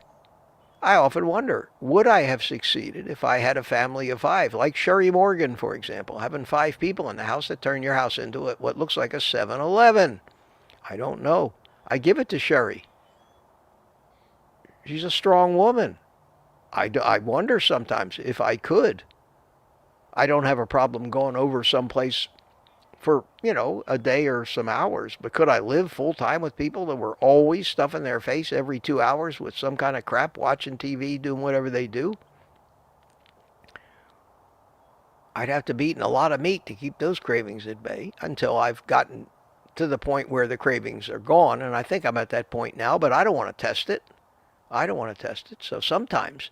I often wonder, would I have succeeded if I had a family of 5, like Sherry Morgan, for example, having 5 people in the house that turn your house into what looks like a 7-Eleven? I don't know. I give it to Sherry. She's a strong woman. I wonder sometimes if I could. I don't have a problem going over someplace for, a day or some hours. But could I live full time with people that were always stuffing their face every 2 hours with some kind of crap, watching TV, doing whatever they do? I'd have to be eating a lot of meat to keep those cravings at bay until I've gotten to the point where the cravings are gone. And I think I'm at that point now, but I don't want to test it. So sometimes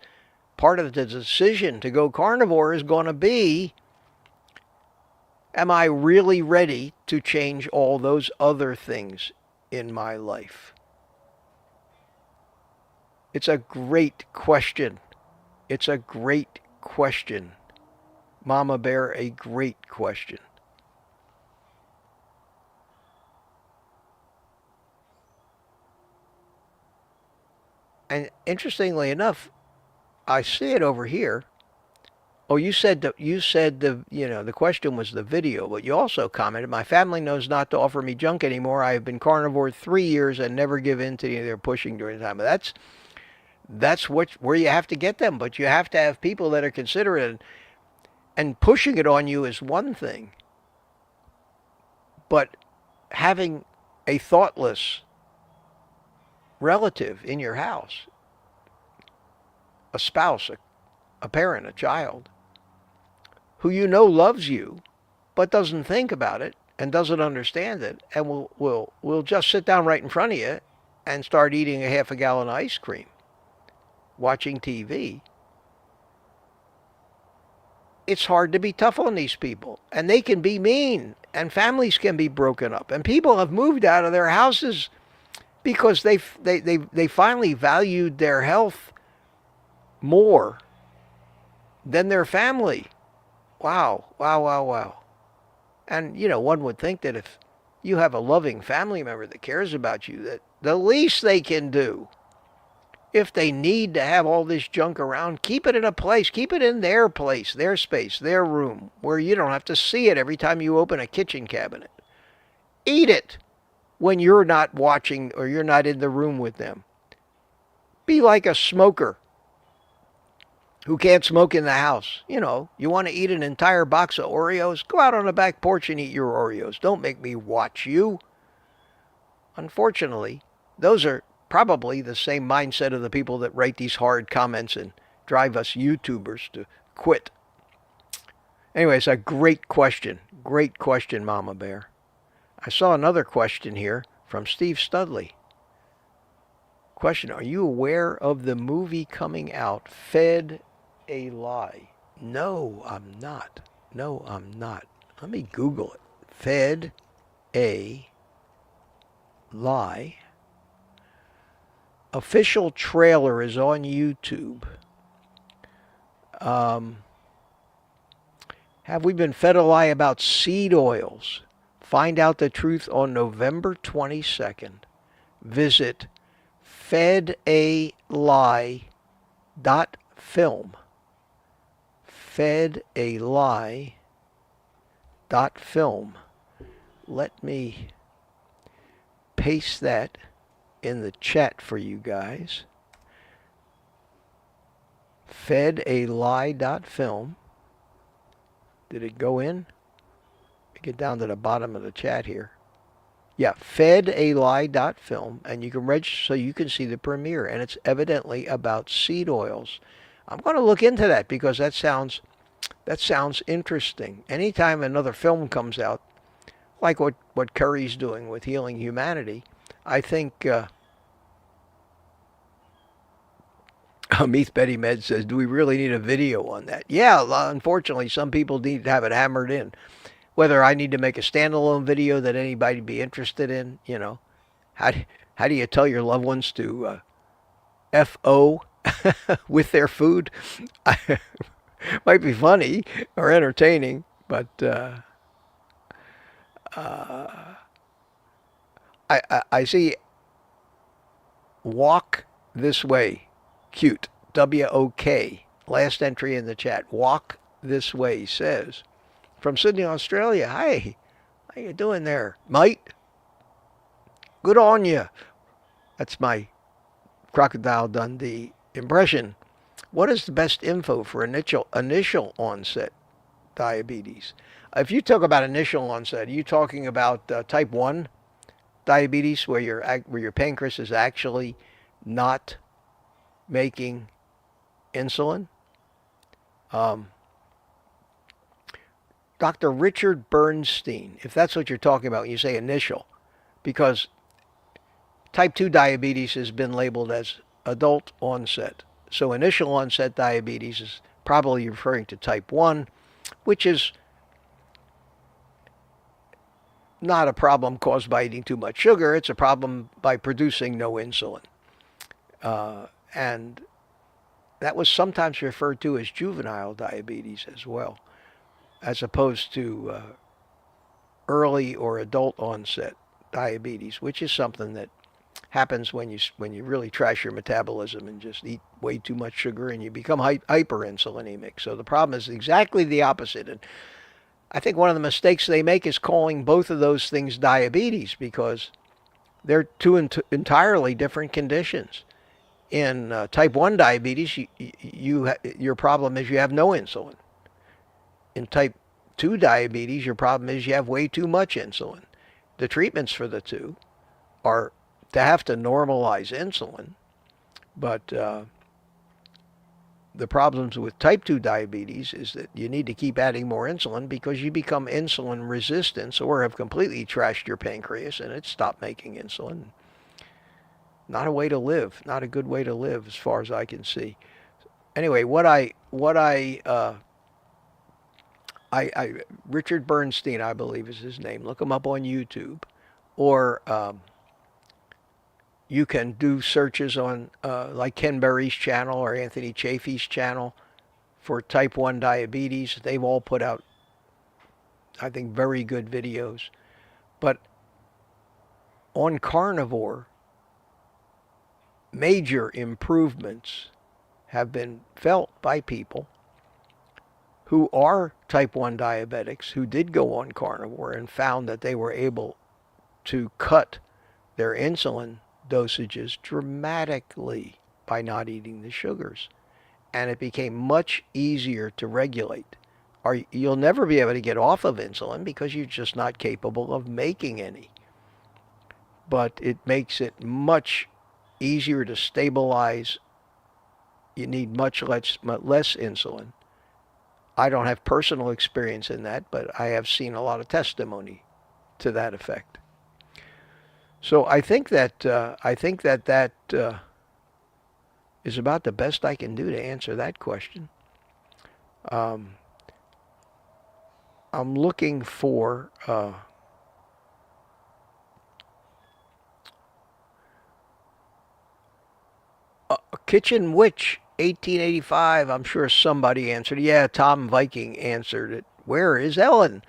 part of the decision to go carnivore is going to be, am I really ready to change all those other things in my life? It's a great question. Mama Bear, a great question. And interestingly enough, I see it over here. Oh, you said the question was the video, but you also commented, my family knows not to offer me junk anymore. I have been carnivore 3 years and never give in to any of their pushing during the time. That's where you have to get them, but you have to have people that are considerate, and pushing it on you is one thing, but having a thoughtless relative in your house, a spouse, a parent, a child, who loves you, but doesn't think about it and doesn't understand it, and will just sit down right in front of you and start eating a half a gallon of ice cream, watching TV. It's hard to be tough on these people, and they can be mean, and families can be broken up, and people have moved out of their houses because they finally valued their health more than their family. Wow. And, one would think that if you have a loving family member that cares about you, that the least they can do, if they need to have all this junk around, keep it in a place. Keep it in their place, their space, their room, where you don't have to see it every time you open a kitchen cabinet. Eat it when you're not watching or you're not in the room with them. Be like a smoker who can't smoke in the house. You want to eat an entire box of Oreos? Go out on the back porch and eat your Oreos. Don't make me watch you. Unfortunately, those are probably the same mindset of the people that write these hard comments and drive us YouTubers to quit. Anyway, it's a great question. Great question, Mama Bear. I saw another question here from Steve Studley. Question, are you aware of the movie coming out, Fed a Lie? No, I'm not. Let me Google it. Fed a Lie. Official trailer is on YouTube. Have we been fed a lie about seed oils? Find out the truth on November 22nd. Visit fedalie.film. Fedalie.film. Let me paste that in the chat for you guys. Fedalie.film. Did it go in? Get down to the bottom of the chat here. Yeah, fedalie.film, and you can register so you can see the premiere, and it's evidently about seed oils. I'm going to look into that because that sounds interesting. Anytime another film comes out, like what Curry's doing with Healing Humanity, I think Meath Betty Med says, do we really need a video on that? Yeah, unfortunately, some people need to have it hammered in. Whether I need to make a standalone video that anybody be interested in, how do you tell your loved ones to FO with their food? Might be funny or entertaining, but I see walk this way. Cute. WOK. Last entry in the chat. Walk this way says, from Sydney, Australia. Hi. How you doing there? Mate? Good on you. That's my Crocodile Dundee impression. What is the best info for initial onset diabetes? If you talk about initial onset, are you talking about type 1 diabetes where your pancreas is actually not making insulin? Dr. Richard Bernstein, if that's what you're talking about when you say initial, because type 2 diabetes has been labeled as adult onset. So initial onset diabetes is probably referring to type 1, which is not a problem caused by eating too much sugar. It's a problem by producing no insulin. And that was sometimes referred to as juvenile diabetes as well, as opposed to early or adult onset diabetes, which is something that happens when you really trash your metabolism and just eat way too much sugar and you become hyperinsulinemic. So the problem is exactly the opposite. And I think one of the mistakes they make is calling both of those things diabetes because they're two entirely different conditions. In type 1 diabetes, your problem is you have no insulin. In type 2 diabetes, your problem is you have way too much insulin. The treatments for the two are to have to normalize insulin, but the problems with type 2 diabetes is that you need to keep adding more insulin because you become insulin resistant or have completely trashed your pancreas and it's stopped making insulin. Not a way to live, not a good way to live as far as I can see. Anyway, Richard Bernstein, I believe is his name. Look him up on YouTube, or you can do searches on like Ken Berry's channel or Anthony Chaffee's channel for type 1 diabetes. They've all put out, I think, very good videos. But on carnivore, major improvements have been felt by people who are type 1 diabetics who did go on carnivore and found that they were able to cut their insulin dosages dramatically by not eating the sugars. And it became much easier to regulate. You'll never be able to get off of insulin because you're just not capable of making any. But it makes it much easier to stabilize. You need much less insulin. I don't have personal experience in that, but I have seen a lot of testimony to that effect. So I think that is about the best I can do to answer that question. I'm looking for Kitchen Witch 1885. I'm sure somebody answered. Yeah, Tom Viking answered it Where is Ellen?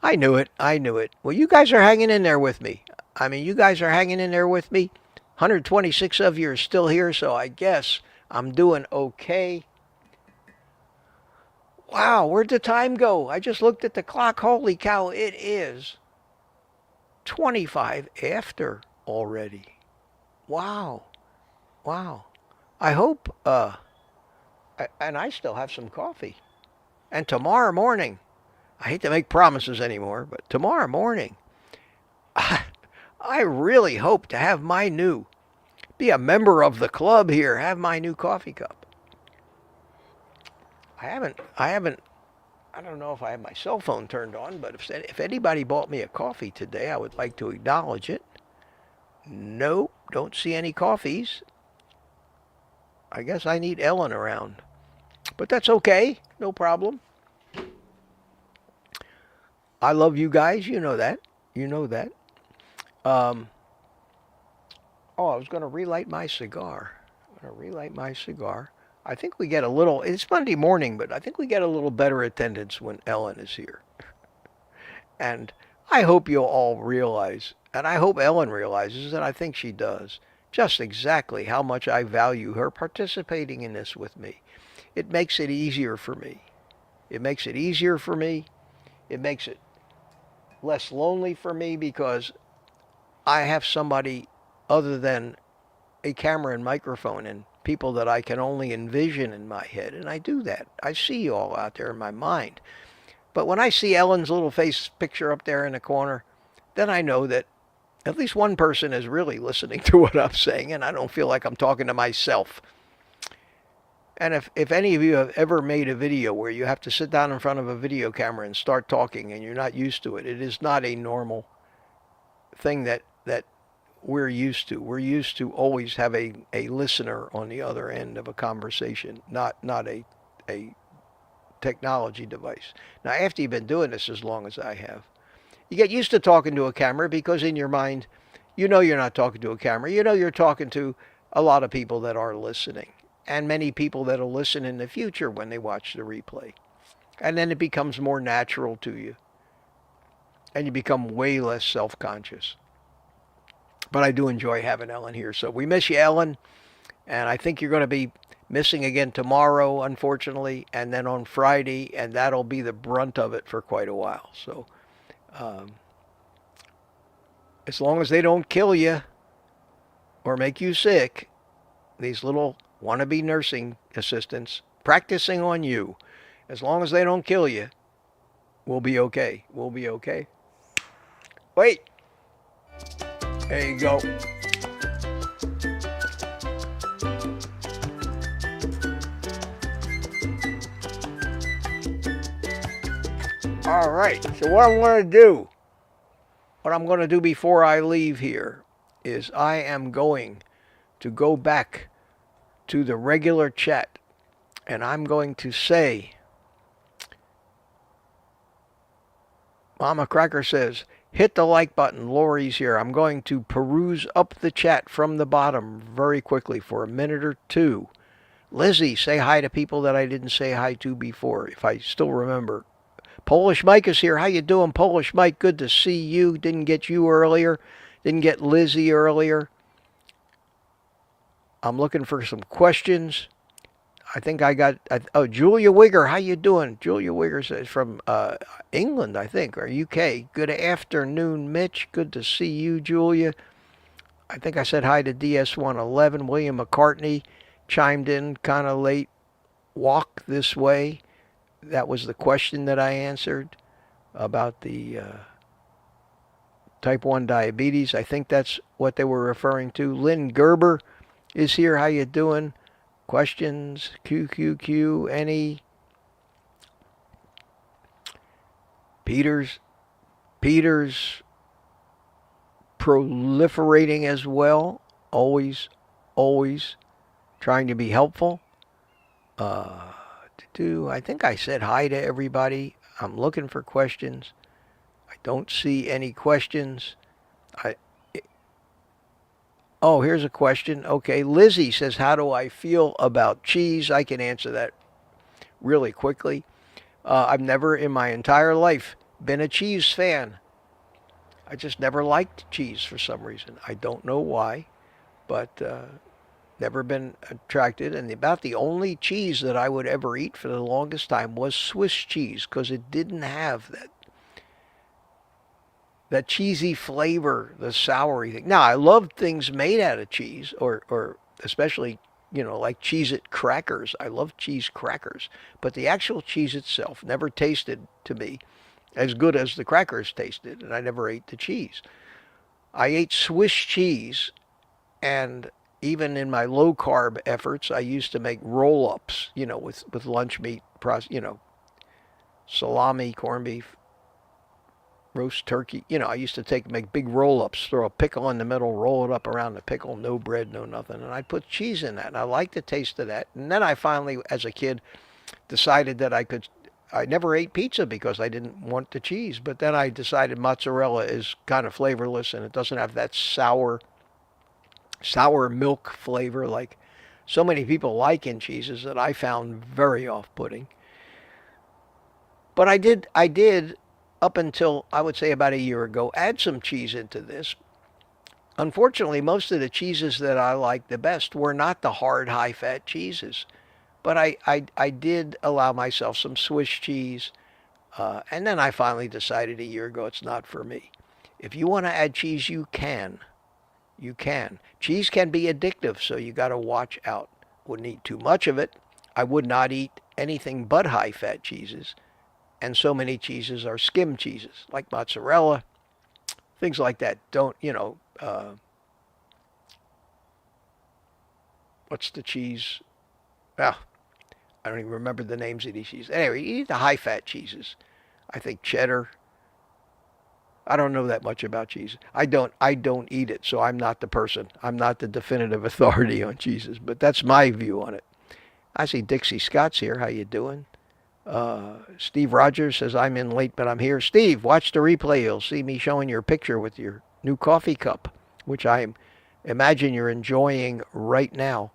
I knew it. I knew it. Well, you guys are hanging in there with me. I mean, you guys are hanging in there with me. 126 of you are still here, so I guess I'm doing okay. Wow, where'd the time go? I just looked at the clock. Holy cow, it is 25 after already. Wow. Wow. I hope, and I still have some coffee. And tomorrow morning, I hate to make promises anymore, but tomorrow morning, I really hope to have be a member of the club here, have my new coffee cup. I don't know if I have my cell phone turned on, but if anybody bought me a coffee today, I would like to acknowledge it. Nope, don't see any coffees. I guess I need Ellen around. But that's okay, no problem. I love you guys, you know that. You know that. I was going to relight my cigar. I think we get it's Monday morning, but I think we get a little better attendance when Ellen is here. And I hope you'll all realize, and I hope Ellen realizes, and I think she does, just exactly how much I value her participating in this with me. It makes it easier for me. It makes it less lonely for me because I have somebody other than a camera and microphone and people that I can only envision in my head. And I do that. I see you all out there in my mind. But when I see Ellen's little face picture up there in the corner, then I know that at least one person is really listening to what I'm saying, and I don't feel like I'm talking to myself. And if any of you have ever made a video where you have to sit down in front of a video camera and start talking and you're not used to it, it is not a normal thing that we're used to. We're used to always have a listener on the other end of a conversation, not a technology device. Now, after you've been doing this as long as I have, you get used to talking to a camera because in your mind, you know you're not talking to a camera. You know you're talking to a lot of people that are listening and many people that will listen in the future when they watch the replay. And then it becomes more natural to you. And you become way less self-conscious. But I do enjoy having Ellen here. So we miss you, Ellen. And I think you're going to be missing again tomorrow, unfortunately, and then on Friday, and that'll be the brunt of it for quite a while. So as long as they don't kill you or make you sick, these little wannabe nursing assistants practicing on you, as long as they don't kill you, we'll be okay. We'll be okay. Wait. There you go. All right, so what I'm going to do before I leave here is I am going to go back to the regular chat, and I'm going to say, Mama Cracker says, hit the like button. Lori's here. I'm going to peruse up the chat from the bottom very quickly for a minute or two. Lizzie, say hi to people that I didn't say hi to before, if I still remember. Polish Mike is here. How you doing, Polish Mike? Good to see you. Didn't get you earlier. Didn't get Lizzie earlier. I'm looking for some questions. I think I got, Julia Wigger, how you doing? Julia Wigger says from England, I think, or UK. Good afternoon, Mitch. Good to see you, Julia. I think I said hi to DS111. William McCartney chimed in kind of late. Walk this way. That was the question that I answered about the type 1 diabetes. I think that's what they were referring to. Lynn Gerber is here. How you doing? Questions? QQQ? Any? Peter's proliferating as well. Always trying to be helpful. I think I said hi to everybody. I'm looking for questions. I don't see any questions. Here's a question. Okay, Lizzie says, how do I feel about cheese? I can answer that really quickly. I've never in my entire life been a cheese fan. I just never liked cheese for some reason. I don't know why, but never been attracted. And about the only cheese that I would ever eat for the longest time was Swiss cheese because it didn't have that cheesy flavor, the soury thing. Now I love things made out of cheese, or especially like Cheez-It crackers. I love cheese crackers, but the actual cheese itself never tasted to me as good as the crackers tasted, and I never ate the cheese. I ate Swiss cheese, and even in my low carb efforts, I used to make roll ups, with lunch meat, salami, corned beef, roast turkey. I used to make big roll ups, throw a pickle in the middle, roll it up around the pickle, no bread, no nothing. And I'd put cheese in that. And I liked the taste of that. And then I finally, as a kid, decided that I never ate pizza because I didn't want the cheese. But then I decided mozzarella is kind of flavorless and it doesn't have that sour milk flavor like so many people like in cheeses that I found very off-putting. But I did up until I would say about a year ago, add some cheese into this. Unfortunately, most of the cheeses that I liked the best were not the hard, high-fat cheeses. But I did allow myself some Swiss cheese, and then I finally decided a year ago it's not for me. If you want to add cheese, you can. You can. Cheese can be addictive, so you got to watch out. Wouldn't eat too much of it. I would not eat anything but high-fat cheeses. And so many cheeses are skim cheeses, like mozzarella, things like that. Don't, what's the cheese? Well, I don't even remember the names of these cheeses. Anyway, you eat the high-fat cheeses. I think cheddar. I don't know that much about cheese. I don't eat it, so I'm not the person. I'm not the definitive authority on cheeses, but that's my view on it. I see Dixie Scott's here. How you doing? Steve Rogers says, I'm in late, but I'm here. Steve, watch the replay. You'll see me showing your picture with your new coffee cup, which I imagine you're enjoying right now.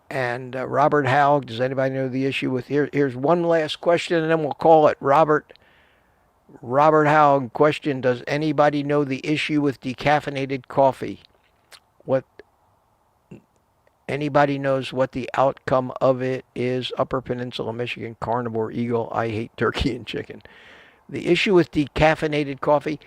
And Robert Howe, does anybody know the issue with here's one last question, and then we'll call it. Robert Howe question, does anybody know the issue with decaffeinated coffee? What Anybody knows what the outcome of it is? Upper Peninsula, Michigan, Carnivore Eagle. I hate turkey and chicken. The issue with decaffeinated coffee,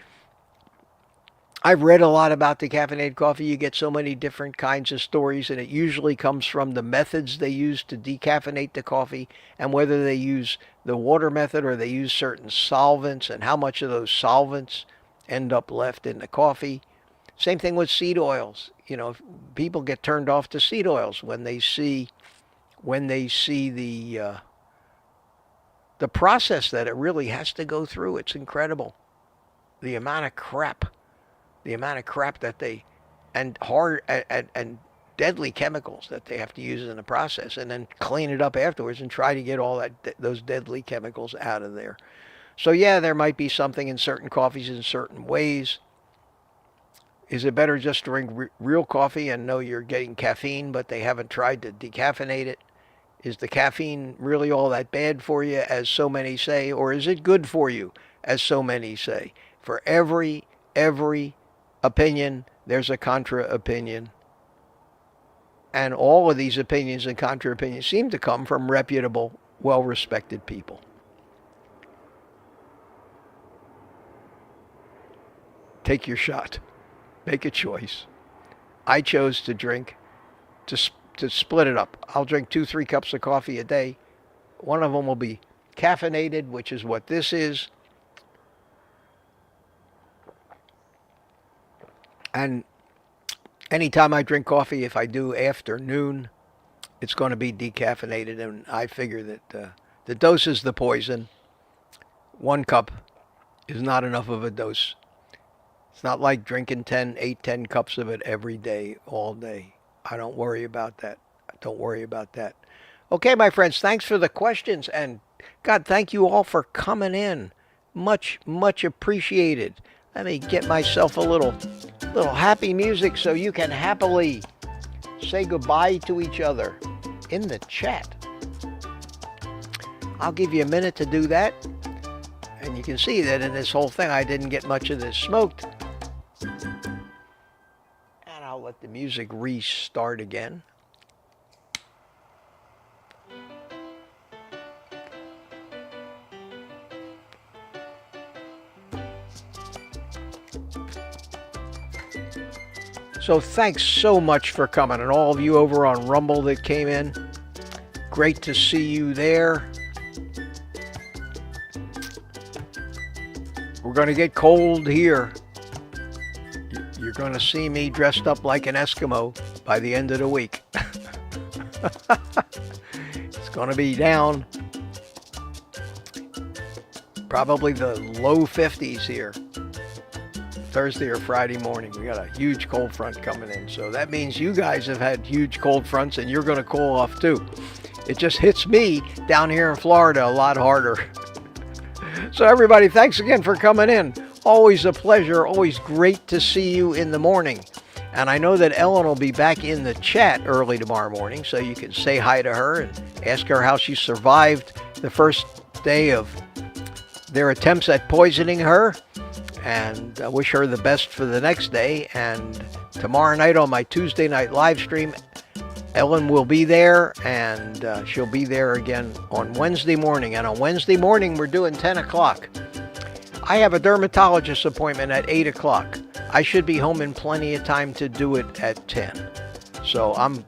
I've read a lot about decaffeinated coffee. You get so many different kinds of stories, and it usually comes from the methods they use to decaffeinate the coffee and whether they use the water method or they use certain solvents and how much of those solvents end up left in the coffee. Same thing with seed oils. People get turned off to seed oils when they see the process that it really has to go through. It's incredible. The amount of crap that they and hard and deadly chemicals that they have to use in the process, and then clean it up afterwards and try to get all those deadly chemicals out of there. So yeah, there might be something in certain coffees in certain ways. Is it better just to drink real coffee and know you're getting caffeine, but they haven't tried to decaffeinate it? Is the caffeine really all that bad for you, as so many say, or is it good for you, as so many say? For every opinion, there's a contra opinion. And all of these opinions and contra opinions seem to come from reputable, well-respected people. Take your shot. Make a choice. I chose to drink, to split it up. I'll drink 2-3 cups of coffee a day. One of them will be caffeinated, which is what this is. And anytime I drink coffee, if I do afternoon, it's going to be decaffeinated. And I figure that the dose is the poison. 1 cup is not enough of a dose. It's not like drinking 10 cups of it every day, all day. I don't worry about that. Okay, my friends, thanks for the questions. And God, thank you all for coming in. Much appreciated. Let me get myself a little happy music so you can happily say goodbye to each other in the chat. I'll give you a minute to do that. And you can see that in this whole thing, I didn't get much of this smoked. And I'll let the music restart again. So thanks so much for coming, and all of you over on Rumble that came in. Great to see you there. We're going to get cold here. You're going to see me dressed up like an Eskimo by the end of the week. It's going to be down probably the low 50s here. Thursday or Friday morning. We got a huge cold front coming in. So that means you guys have had huge cold fronts and you're going to cool off too. It just hits me down here in Florida a lot harder. So everybody, thanks again for coming in. Always a pleasure. Always great to see you in the morning. And I know that Ellen will be back in the chat early tomorrow morning, so you can say hi to her and ask her how she survived the first day of their attempts at poisoning her. And I wish her the best for the next day. And tomorrow night on my Tuesday night live stream, Ellen will be there, and she'll be there again on Wednesday morning. And on Wednesday morning, we're doing 10 o'clock. I have a dermatologist appointment at 8 o'clock. I should be home in plenty of time to do it at 10. So I'm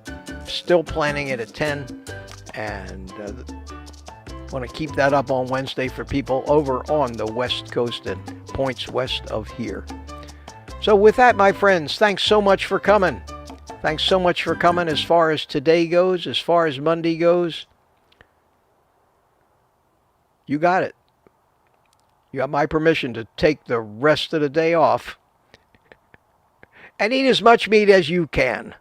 still planning it at 10, and want to keep that up on Wednesday for people over on the West Coast and points west of here. So with that, my friends, thanks so much for coming. Thanks so much for coming as far as today goes, as far as Monday goes. You got it. You got my permission to take the rest of the day off and eat as much meat as you can.